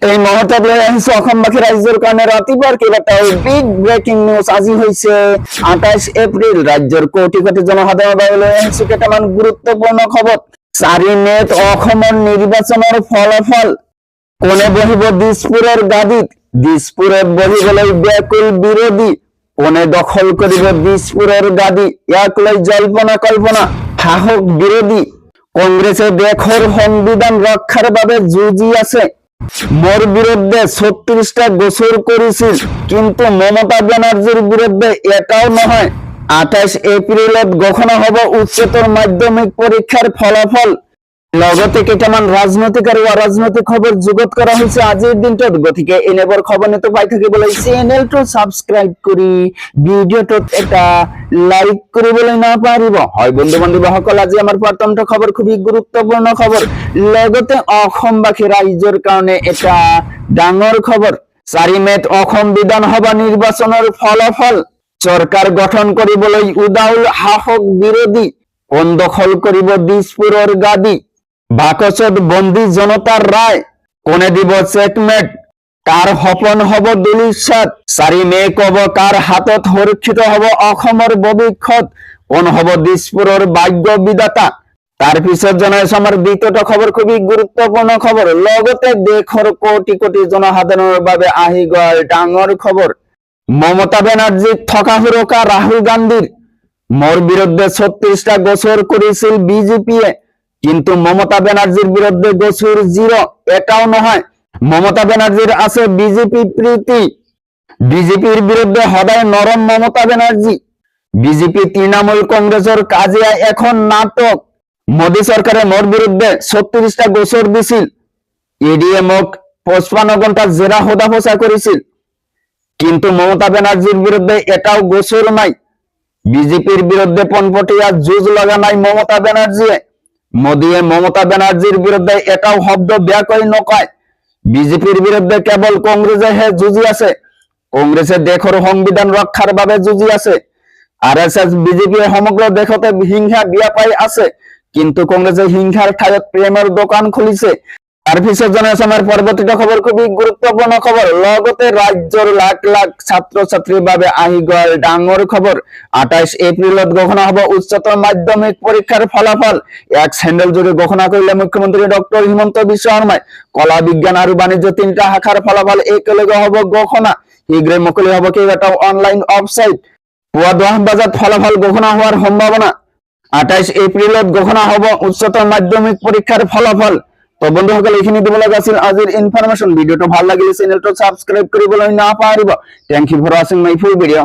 এই মুহূর্তে অসমবাসী রাজ্যের কারণে রাতিপুৱাৰ কেইবাটাও বিগ ব্ৰেকিং নিউজ আজি হৈছে 28 এপ্ৰিল। ৰাজ্যৰ কোটি কোটি জনসাধাৰণৰ বাবে লৈ আহিছো কেইটামান গুৰুত্বপূৰ্ণ খবৰ। 4 মেত অসমৰ নিৰ্বাচনৰ ফলাফল, কোনে বহিব দিছপুৰৰ গাদীত, দিছপুৰত বহিবলৈ ব্যাকুল বিৰোধী, কোনে দখল কৰিব দিছপুৰৰ গাদী, ইয়াক লৈ জল্পনা কল্পনা, সাহস বিৰোধী। কংগ্ৰেছে দেশৰ সংবিধান ৰক্ষাৰ বাবে যুঁজি আছে। মোর বিরুদ্ধে 36টা গোচর করেছিল, কিন্তু মমতা ব্যানার্জির বিরুদ্ধে এটাও নহয়। 28 এপ্রিলত ঘোষণা হব উচ্চতৰ মাধ্যমিক পরীক্ষার ফলাফল। লগতে কেইটামান ৰাজনৈতিক আৰু অৰাজনৈতিক খবৰ যুগত কৰা হৈছে আজিৰ দিনটোত। গতিকে এনেবোৰ খবৰ নিতে পাই থাকিবলৈ চেনেলটো সাবস্ক্রাইব কৰি ভিডিওটোত এটা লাইক কৰিবলৈ নাপাহৰিব। হয় বন্ধু বান্ধৱীসকল, আজি আমাৰ প্ৰথমটো খবৰ খুবই গুৰুত্বপূৰ্ণ খবৰ। লগতে অসমবাসী ৰাইজৰ কাৰণে এটা ডাঙৰ খবৰ। 4 মেত অসম বিধানসভা নিৰ্বাচনৰ ফলাফল, চৰকাৰ গঠন কৰিবলৈ উদাউল সাহস বিৰোধী, কোন দখল কৰিব দিছপুৰৰ গাদী, বাকচত বন্দী জনতাৰ ৰায়, কোনে দিব চেকমেট, কাৰ সপোন হব দুলিশাত, 4 মে কব কাৰ হাতত সুৰক্ষিত হব অসমৰ ভৱিষ্যত, কোন হব দিছপুৰৰ ভাগ্য বিধাতা। তার পিছত জনাইছো আমার দ্বিতীয়টা খবর, খুবই গুরুত্বপূর্ণ খবর। লগতে দেশৰ কোটি কোটি জনসাধাৰণৰ বাবে আহি গল ডাঙৰ খবৰ। মমতা ব্যানার্জীক থকা সুৰক্ষা রাহুল গান্ধীৰ। মোর বিরুদ্ধে 36টা গোচর করেছিল বিজেপিয়ে, কিন্তু মমতা ব্যানার্জির বিরুদ্ধে গোচর 0, এটাও নহয়। মমতা ব্যানার্জির আছে বিজেপি প্রীতি। বিজেপির বিরুদ্ধে সদায় নরম মমতা ব্যানার্জি। বিজেপি তৃণমূল কংগ্রেসের কাজিয়া এখন নাটক। মোদী সরকারে মোর বিরুদ্ধে 36টা গোচর দিছিল। ইডিএ মোক 55 ঘন্টা জেরা হোদাফোসা করেছিল, কিন্তু মমতা ব্যানার্জির বিরুদ্ধে এটাও গোচর নাই। বিজেপির বিরুদ্ধে পনপটিয়া যুঁজ লগা নাই মমতা ব্যানার্জিয়ে। মোদীয়ে মমতা ব্যানার্জির বিরুদ্ধে এটাও শব্দ ব্যাকই নকয়। বিজেপির বিরুদ্ধে কেবল কংগ্রেসেহে যুঁজি আছে। কংগ্রেসে দেশৰ সংবিধান ৰক্ষাৰ বাবে যুঁজি আছে। আৰএছএছ বিজেপিয়ে সমগ্ৰ দেশতে হিংসা বিয়পাই আছে, কিন্তু কংগ্রেসে হিংসার ঠাইত প্রেমের দোকান খুলিছে। তার পিছত জনাইছো আমার পরবর্তীটা খবর, খুবই গুরুত্বপূর্ণ খবর। লগতে রাজ্যৰ লাখ লাখ ছাত্র ছাত্রীর বাবে আহি গল ডাঙৰ খবর। 28 এপ্রিলত ঘোষণা হব উচ্চতৰ মাধ্যমিক পরীক্ষার ফলাফল। এক স্যান্ডেল জুড়ে ঘোষণা করলে মুখ্যমন্ত্রী ডক্টর হিমন্ত বিশ্ব শর্মায়। কলা বিজ্ঞান আর বাণিজ্য 3টা শাখার ফলাফল একেলগে হব ঘোষণা। শীঘ্রে মুকলি হব কেইবাটাও অনলাইন ওয়েবসাইট। পুৱা 10 বজাত ফলাফল ঘোষণা হওয়ার সম্ভাবনা। 28 এপ্রিলত ঘোষণা হব উচ্চতৰ মাধ্যমিক পরীক্ষার ফলাফল। তো বন্ধুসকল, এইখিনি দিব লগা আছিল আজিৰ ইনফরমেশন। ভিডিওটো ভাল লাগিলে চেনেলটো সাবস্ক্রাইব কৰিবলৈ নাপাহৰিব। Thank you for watching my full video.